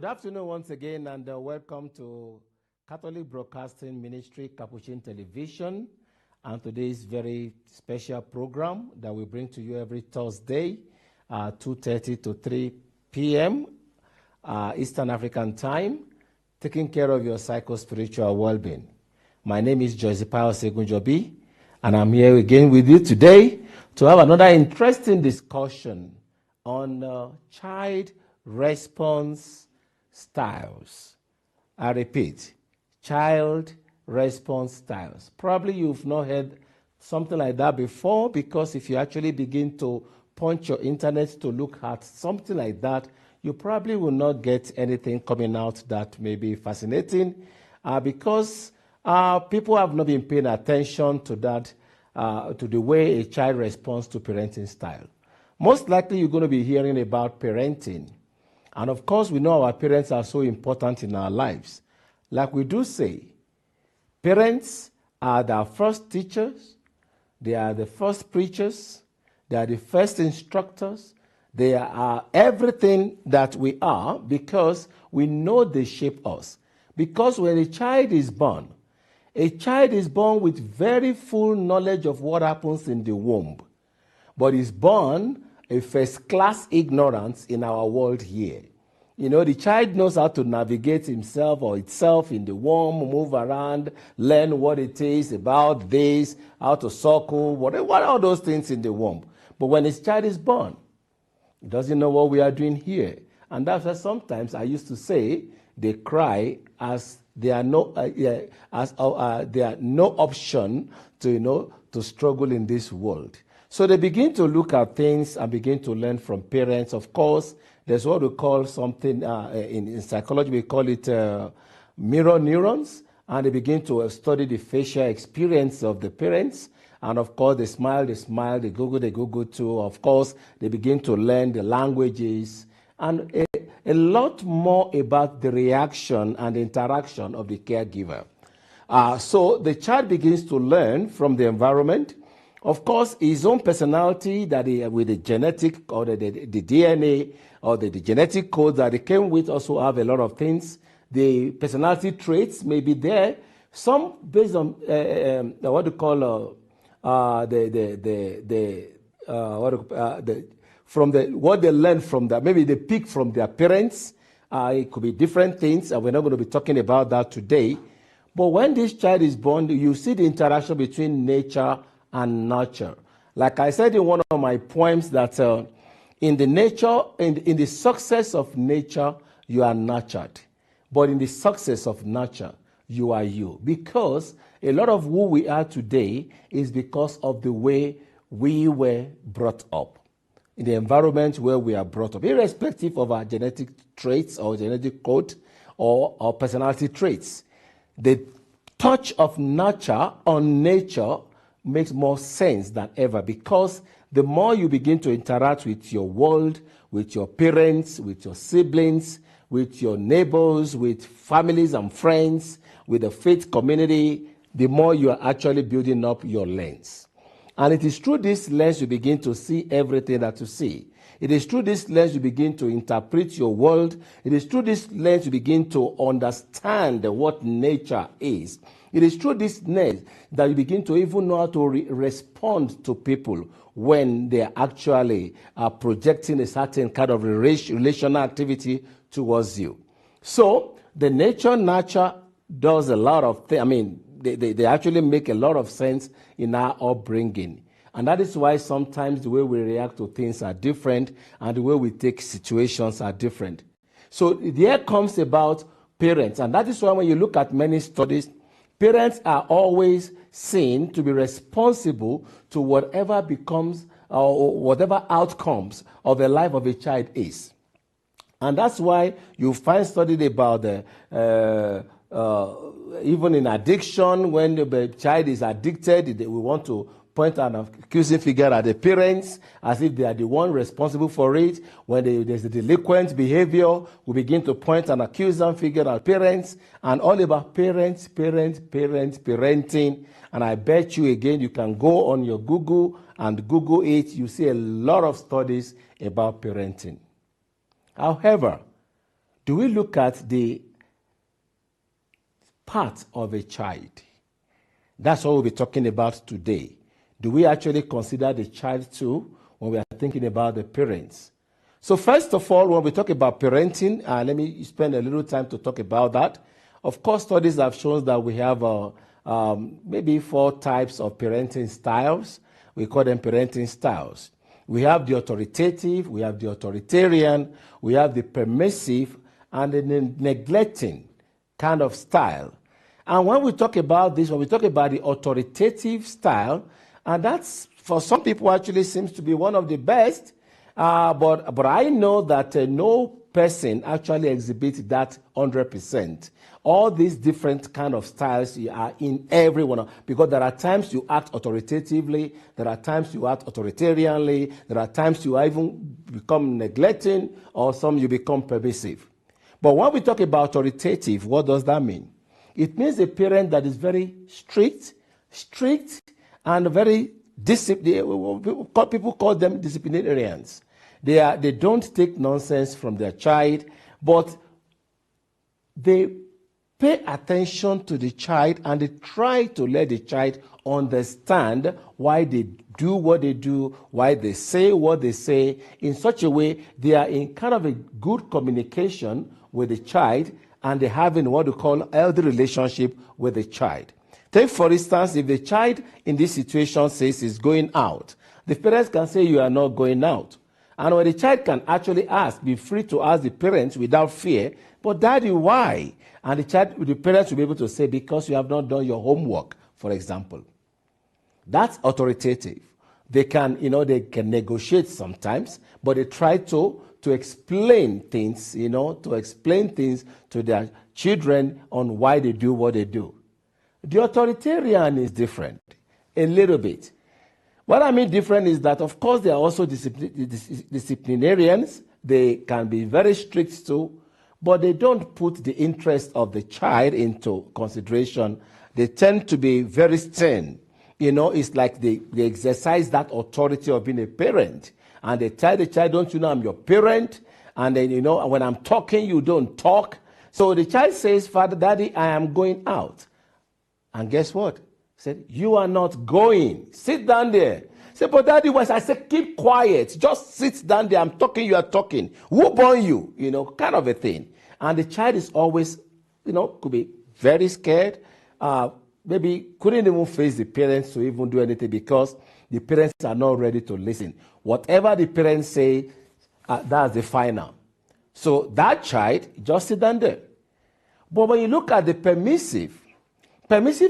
Good afternoon once again, and welcome to Catholic Broadcasting Ministry, Capuchin Television, and today's very special program that we bring to you every Thursday, 2:30 to 3 p.m. Eastern African Time, taking care of your psycho-spiritual well-being. My name is Josipayo Segunjobi, and I'm here again with you today to have another interesting discussion on child response styles. I repeat, child response styles. Probably you've not heard something like that before, because if you actually begin to punch your internet to look at something like that, you probably will not get anything coming out that may be fascinating, because people have not been paying attention to that, to the way a child responds to parenting style. Most likely you're going to be hearing about parenting. And of course, we know our parents are so important in our lives. Like we do say, parents are the first teachers, they are the first preachers, they are the first instructors, they are everything that we are, because we know they shape us. Because when a child is born with very full knowledge of what happens in the womb, but is born a first-class ignorance in our world here. You know, the child knows how to navigate himself or itself in the womb, move around, learn what it is about this, how to suckle, what are those things in the womb. But when his child is born, he doesn't know what we are doing here. And that's why sometimes I used to say they cry as there are no option to struggle in this world. So they begin to look at things and begin to learn from parents. Of course, there's what we call something in psychology, we call it mirror neurons, and they begin to study the facial experience of the parents. And of course, they smile, they Google too. Of course, they begin to learn the languages and a lot more about the reaction and interaction of the caregiver. So the child begins to learn from the environment. Of course, his own personality that with the genetic or the DNA or the genetic code that they came with also have a lot of things. The personality traits may be there. Some based on what you call what they learn from that. Maybe they pick from their parents. It could be different things, and we're not going to be talking about that today. But when this child is born, you see the interaction between nature and nurture. Like I said in one of my poems, that in the success of nature, you are nurtured. But in the success of nurture, you are you. Because a lot of who we are today is because of the way we were brought up, in the environment where we are brought up, irrespective of our genetic traits or genetic code or our personality traits. The touch of nurture on nature makes more sense than ever, because the more you begin to interact with your world, with your parents, with your siblings, with your neighbors, with families and friends, with the faith community, the more you are actually building up your lens. And it is through this lens you begin to see everything that you see. It is through this lens you begin to interpret your world. It is through this lens you begin to understand what nature is. It is through this lens that you begin to even know how to respond to people when they are actually projecting a certain kind of relational activity towards you. So the nature does a lot of things. I mean, they actually make a lot of sense in our upbringing. And that is why sometimes the way we react to things are different, and the way we take situations are different. So there comes about parents. And that is why when you look at many studies, parents are always seen to be responsible to whatever becomes or whatever outcomes of the life of a child is. And that's why you find studied about even in addiction, when the child is addicted, we want to point an accusing figure at the parents as if they are the one responsible for it. When there's a delinquent behavior, we begin to point an accusing figure at parents, and all about parenting. And I bet you again, you can go on your Google and Google it. You see a lot of studies about parenting. However, do we look at the part of a child? That's what we'll be talking about today. Do we actually consider the child too when we are thinking about the parents? So first of all, when we talk about parenting, let me spend a little time to talk about that. Of course, studies have shown that we have maybe 4 types of parenting styles. We call them parenting styles. We have the authoritative, we have the authoritarian, we have the permissive, and the neglecting kind of style. And when we talk about this, when we talk about the authoritative style, and that's for some people actually seems to be one of the best, but I know that no person actually exhibits that 100%. All these different kind of styles are in everyone, because there are times you act authoritatively, there are times you act authoritarianly, there are times you even become neglecting, or some you become permissive. But when we talk about authoritative, what does that mean? It means a parent that is very strict, and very disciplined. People call them disciplinarians. They don't take nonsense from their child, but they pay attention to the child and they try to let the child understand why they do what they do, why they say what they say, in such a way they are in kind of a good communication with the child, and they have in what we call healthy relationship with the child. Take, for instance, if the child in this situation says he's going out, the parents can say you are not going out. And when the child can actually ask, be free to ask the parents without fear, but daddy, why? And the parents will be able to say, because you have not done your homework, for example. That's authoritative. They can negotiate sometimes, but they try to explain things, to explain things to their children on why they do what they do. The authoritarian is different, a little bit. What I mean different is that, of course, they are also disciplinarians. They can be very strict too, but they don't put the interest of the child into consideration. They tend to be very stern. It's like they exercise that authority of being a parent. And they tell the child, don't you know I'm your parent? And then, when I'm talking, you don't talk. So the child says, Father, Daddy, I am going out. And guess what? He said, you are not going. Sit down there. He said, but Daddy, I said, keep quiet. Just sit down there. I'm talking, you are talking. Who born you? Kind of a thing. And the child is always, could be very scared. Maybe couldn't even face the parents to even do anything because the parents are not ready to listen. Whatever the parents say, that's the final. So that child, just sit down there. But when you look at the permissive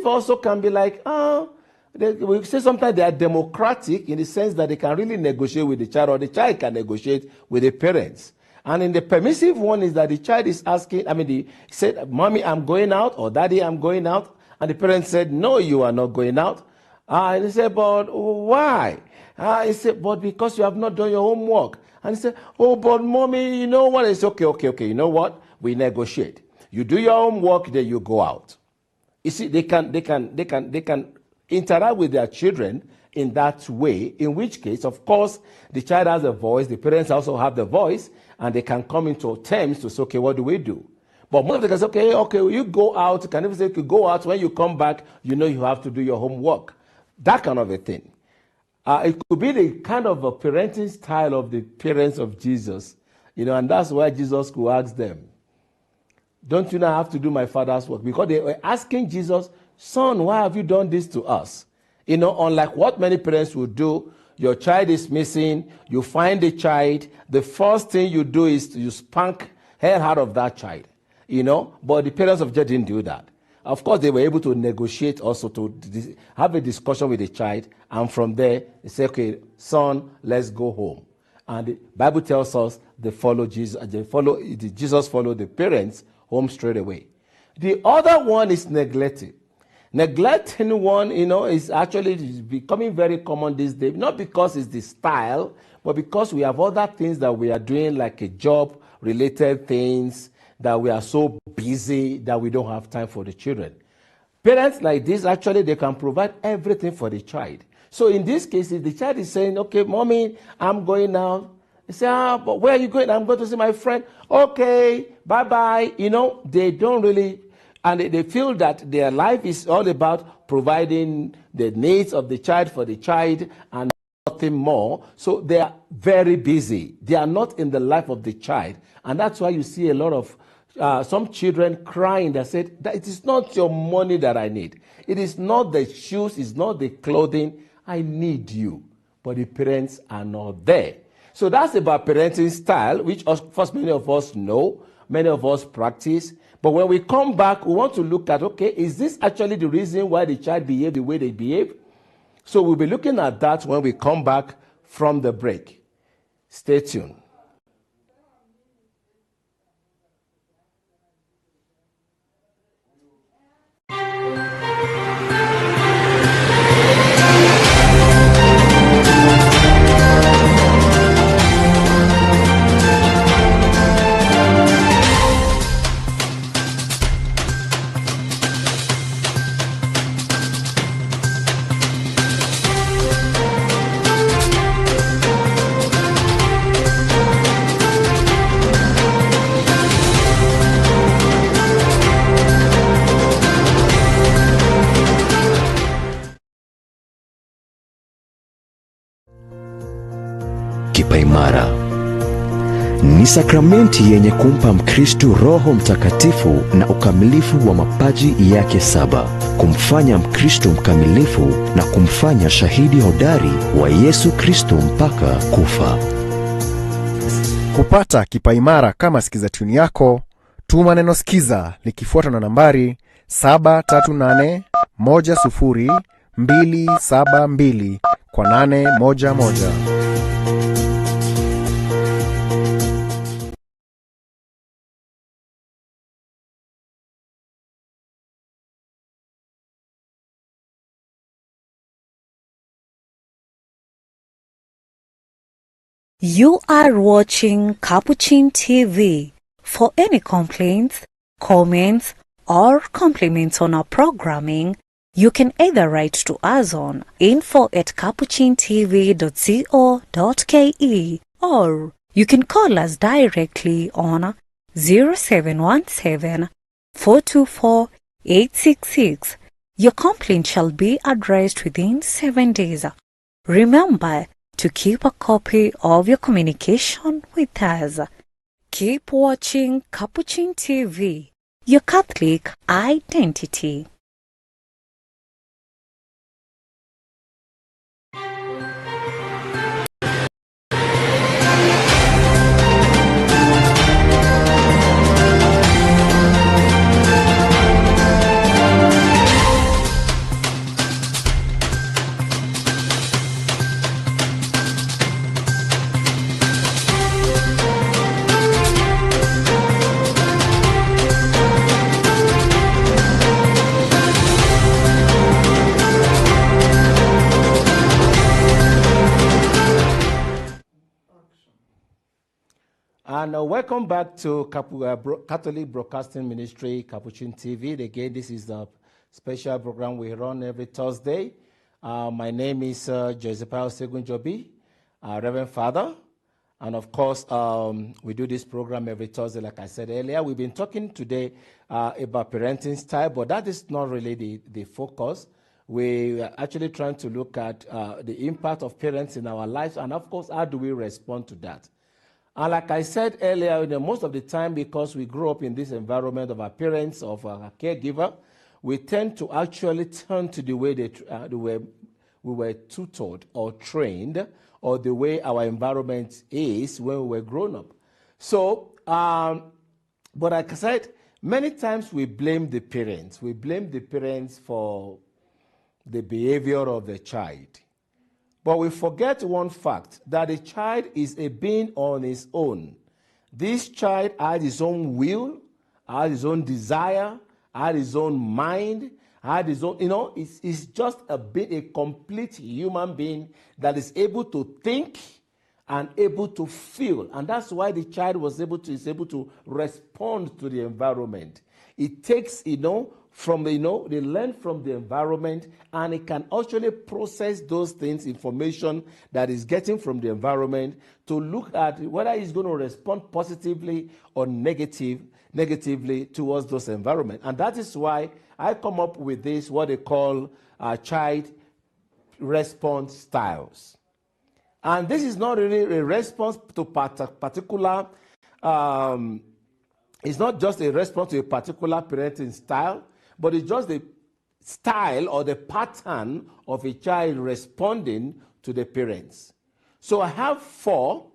also can be like, we say sometimes they are democratic in the sense that they can really negotiate with the child, or the child can negotiate with the parents. And in the permissive one is that the child is asking, he said, Mommy, I'm going out, or Daddy, I'm going out. And the parents said, no, you are not going out. And he said, but why? He said, but because you have not done your homework. And he said, oh, but Mommy, you know what? It's okay. You know what? We negotiate. You do your homework, then you go out. You see, they can interact with their children in that way, in which case, of course, the child has a voice, the parents also have the voice, and they can come into terms to say, okay, what do we do? But most of them can say, okay, you go out. Can even say, you go out, when you come back, you have to do your homework. That kind of a thing. It could be the kind of a parenting style of the parents of Jesus, and that's why Jesus could ask them, don't you now have to do my Father's work? Because they were asking Jesus, son, why have you done this to us? Unlike what many parents would do, your child is missing, you find the child, the first thing you do is you spank hell out of that child, but the parents of Jesus didn't do that. Of course, they were able to negotiate also to have a discussion with the child, and from there, they say, okay, son, let's go home. And the Bible tells us they follow Jesus, Jesus followed the parents home straight away. The other one is neglecting. Neglecting one, is actually becoming very common these days, not because it's the style, but because we have other things that we are doing, like a job-related things, that we are so busy that we don't have time for the children. Parents like this, actually, they can provide everything for the child. So in this case, if the child is saying, okay, Mommy, I'm going out, They say, but where are you going? I'm going to see my friend. Okay, bye-bye. They don't really, and they feel that their life is all about providing the needs of the child for the child and nothing more. So they are very busy. They are not in the life of the child. And that's why you see a lot of some children crying that said, that it is not your money that I need. It is not the shoes, it's not the clothing. I need you. But the parents are not there. So that's about parenting style, which of course many of us know, many of us practice. But when we come back, we want to look at, okay, is this actually the reason why the child behave the way they behave? So we'll be looking at that when we come back from the break. Stay tuned. Kipaimara ni sakramenti yenye kumpa Mkristo Roho Mtakatifu na ukamilifu wa mapaji yake 7, kumfanya Mkristo mkamilifu na kumfanya shahidi hodari wa Yesu Kristo mpaka kufa. Kupata kipaimara kama sikiza tuni yako, tuma neno sikiza likifuatwa na nambari 738100272 kwa 811. You are watching Capuchin TV. For any complaints, comments, or compliments on our programming, you can either write to us on info@capuchintv.co.ke or you can call us directly on 0717 424 866. Your complaint shall be addressed within 7 days. Remember to keep a copy of your communication with us. Keep watching Capuchin TV, your Catholic identity. And welcome back to Catholic Broadcasting Ministry, Capuchin TV. Again, this is the special program we run every Thursday. My name is Joseph Segunjobi, Reverend Father. And of course, we do this program every Thursday, like I said earlier. We've been talking today about parenting style, but that is not really the focus. We are actually trying to look at the impact of parents in our lives, and of course, how do we respond to that? And like I said earlier, most of the time, because we grew up in this environment of our parents, of our caregiver, we tend to actually turn to the way we were tutored or trained, or the way our environment is when we were grown up. So, but like I said, many times we blame the parents. We blame the parents for the behavior of the child. But we forget one fact, that the child is a being on his own. This child has his own will, has his own desire, has his own mind, has his own, it's just a complete human being that is able to think and able to feel. And that's why the child is able to respond to the environment. It takes, they learn from the environment, and it can actually process those things, information that is getting from the environment, to look at whether it's going to respond positively or negatively towards those environment. And that is why I come up with this, what they call child response styles. And this is not really a response to particular, it's not just a response to a particular parenting style, but it's just the style or the pattern of a child responding to the parents. So I have four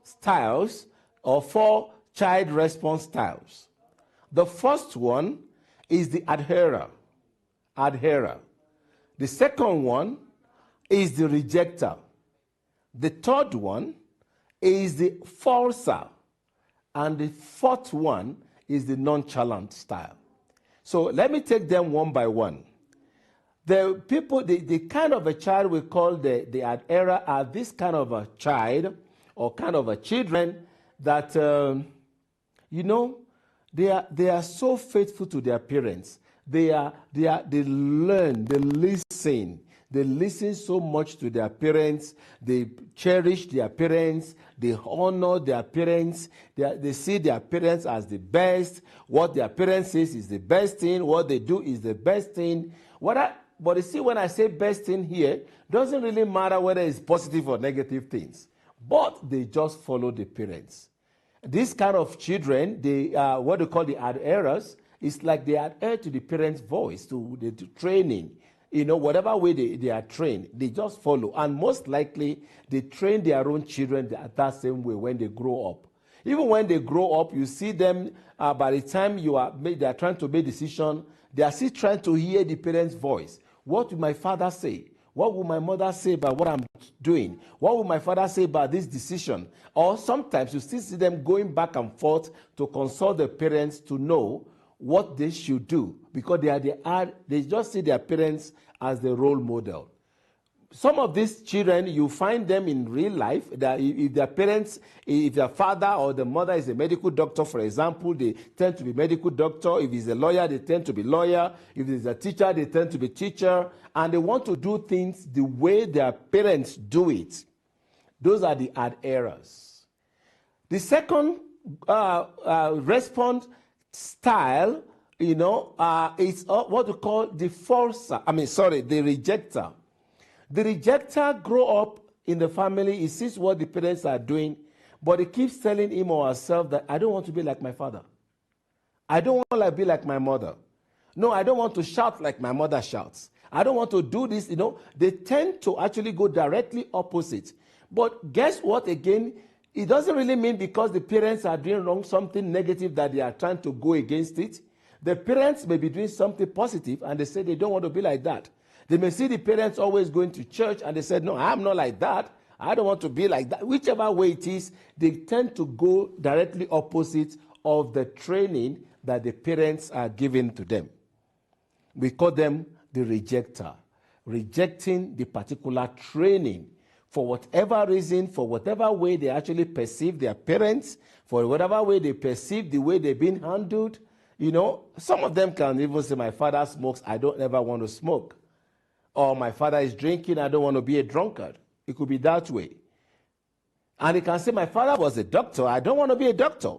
styles or 4 child response styles. The first one is the adherer. The second one is the rejecter. The third one is the forcer. And the fourth one is the nonchalant style. So let me take them one by one. The kind of a child we call the adherer are this kind of a child or kind of a children that, they are so faithful to their parents. They learn, they listen. They listen so much to their parents. They cherish their parents. They honor their parents. They see their parents as the best. What their parents says is the best thing. What they do is the best thing. But you see, when I say best thing here, doesn't really matter whether it's positive or negative things. But they just follow the parents. This kind of children, they what they call the adherers, is like they adhere to the parents' voice, to the training. Whatever way they are trained, they just follow. And most likely, they train their own children that same way when they grow up. Even when they grow up, you see them, by the time they are trying to make decisions, they are still trying to hear the parents' voice. What will my father say? What will my mother say about what I'm doing? What will my father say about this decision? Or sometimes you still see them going back and forth to consult the parents to know what they should do, because they just see their parents as the role model. Some of these children, you find them in real life, that if their father or the mother is a medical doctor, for example, they tend to be medical doctor. If he's a lawyer, they tend to be lawyer. If he's a teacher, they tend to be teacher. And they want to do things the way their parents do it. Those are the adherers. The second response style, is what we call the the rejecter. The rejecter grow up in the family, he sees what the parents are doing, but he keeps telling him or herself that I don't want to be like my father. I don't want to be like my mother. No, I don't want to shout like my mother shouts. I don't want to do this, They tend to actually go directly opposite. But guess what, again? It doesn't really mean because the parents are doing wrong, something negative, that they are trying to go against it. The parents may be doing something positive, and they say they don't want to be like that. They may see the parents always going to church, and they said, no, I'm not like that. I don't want to be like that. Whichever way it is, they tend to go directly opposite of the training that the parents are giving to them. We call them the rejecter, rejecting the particular training. For whatever reason, for whatever way they actually perceive their parents, for whatever way they perceive the way they've been handled, some of them can even say, my father smokes, I don't ever want to smoke. Or my father is drinking, I don't want to be a drunkard. It could be that way. And they can say, my father was a doctor, I don't want to be a doctor.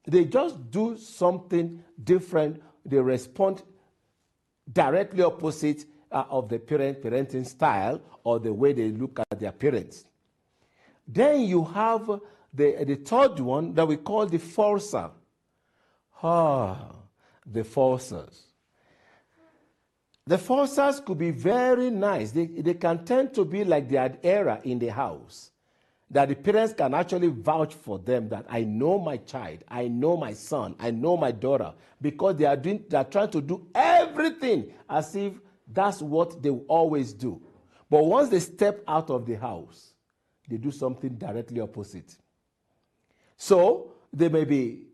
They just do something different. They respond directly opposite of the parenting style or the way they look at their parents. Then you have the third one that we call the forcer. The forcers. The forcers could be very nice. They can tend to be like the adherer in the house, that the parents can actually vouch for them, that I know my child, I know my son, I know my daughter, because they are trying to do everything as if that's what they will always do. But once they step out of the house, they do something directly opposite. So they may be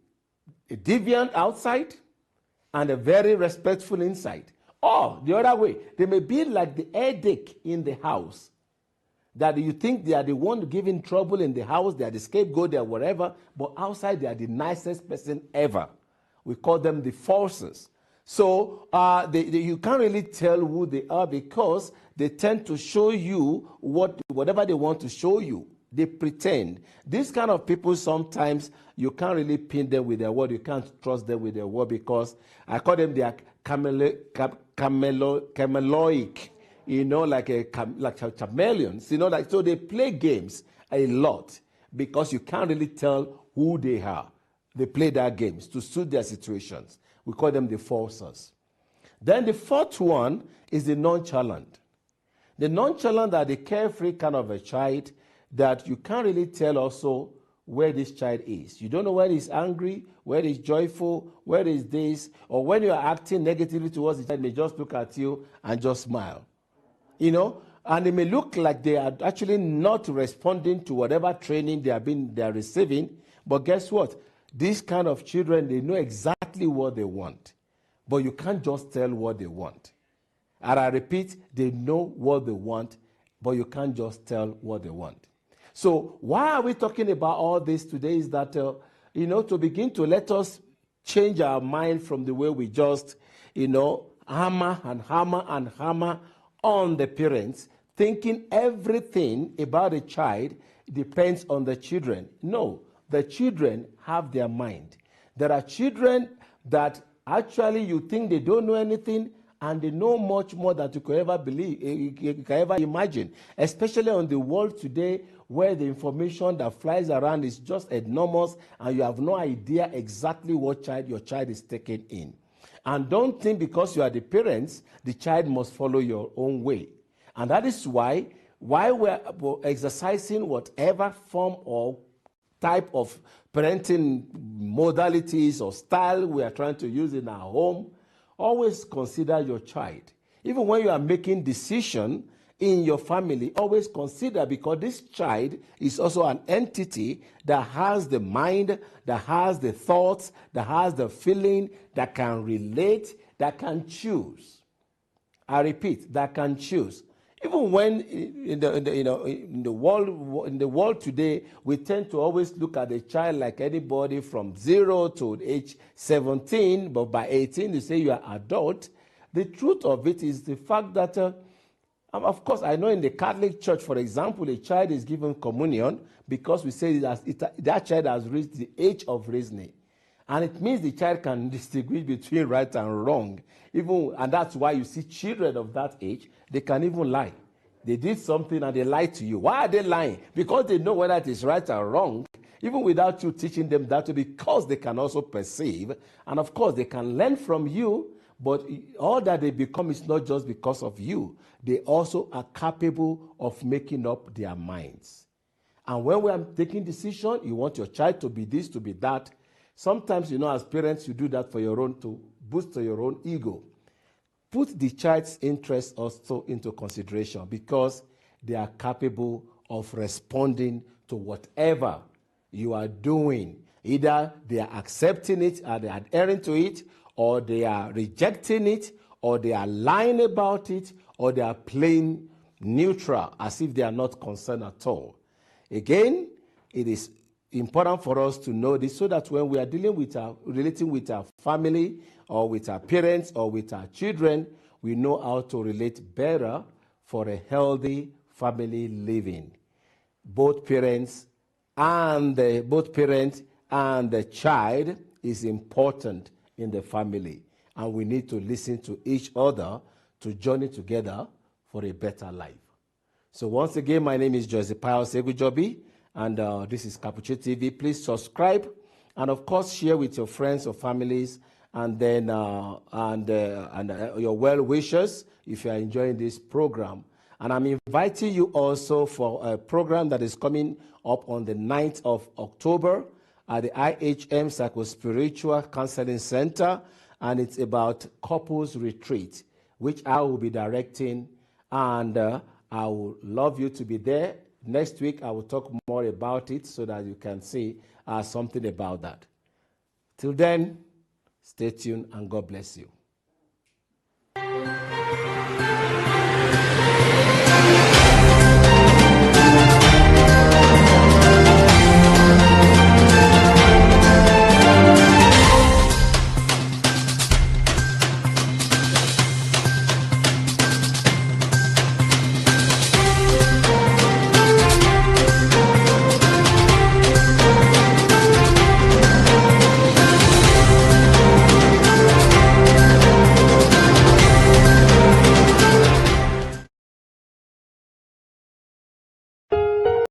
a deviant outside and a very respectful inside. Or the other way, they may be like the headache in the house. that you think they are the one giving trouble in the house, they are the scapegoat, they are whatever, but outside they are the nicest person ever. We call them the falsers. So you can't really tell who they are because they tend to show you whatever they want to show you. They pretend. These kind of people, sometimes you can't really pin them with their word. You can't trust them with their word because I call them their cameloic, like chameleons, so they play games a lot because you can't really tell who they are. They play their games to suit their situations. We call them the falsers. Then the fourth one is the nonchalant. The nonchalant are the carefree kind of a child that you can't really tell also where this child is. You don't know where he's angry, where he's joyful, where is this, or when you are acting negatively towards the child, they may just look at you and just smile. And it may look like they are actually not responding to whatever training they are receiving. But guess what? These kind of children, they know exactly what they want. But you can't just tell what they want. And I repeat, they know what they want, but you can't just tell what they want. So why are we talking about all this today is that, to begin to let us change our mind from the way we just, hammer and hammer and hammer on the parents, thinking everything about a child depends on the children. No, the children have their mind. There are children that actually you think they don't know anything, and they know much more than you could ever believe, you can ever imagine. Especially on the world today, where the information that flies around is just enormous, and you have no idea exactly what your child is taking in. And don't think because you are the parents, the child must follow your own way. And that is why we're exercising whatever form or type of parenting modalities or style we are trying to use in our home, always consider your child. Even when you are making decisions in your family, always consider, because this child is also an entity that has the mind, that has the thoughts, that has the feeling, that can relate, that can choose. I repeat, that can choose. Even when in the world today, we tend to always look at a child like anybody from 0 to age 17, but by 18 you say you are adult. The truth of it is the fact that, of course, I know in the Catholic Church, for example, a child is given communion because we say that child has reached the age of reasoning. And it means the child can distinguish between right and wrong. And that's why you see children of that age, they can even lie. They did something and they lied to you. Why are they lying? Because they know whether it is right or wrong, even without you teaching them that, because they can also perceive. And of course, they can learn from you, but all that they become is not just because of you. They also are capable of making up their minds. And when we are taking decisions, you want your child to be this, to be that. Sometimes, as parents, you do that for your own, to boost your own ego. Put the child's interest also into consideration, because they are capable of responding to whatever you are doing. Either they are accepting it and they are adhering to it, or they are rejecting it, or they are lying about it, or they are playing neutral as if they are not concerned at all. Again, it is important for us to know this, so that when we are relating with our family, or with our parents, or with our children, we know how to relate better for a healthy family living. Both parents and the child is important in the family, and we need to listen to each other to journey together for a better life. So once again, my name is Jose Pius Egujobi, and this is Capuchin TV. Please subscribe, and of course share with your friends or families, and then your well wishers if you are enjoying this program. And I'm inviting you also for a program that is coming up on the 9th of October at the IHM Psycho-Spiritual Counseling Center, and it's about couples retreat, which I will be directing, and I would love you to be there. Next week, I will talk more about it so that you can see something about that. Till then, stay tuned and God bless you.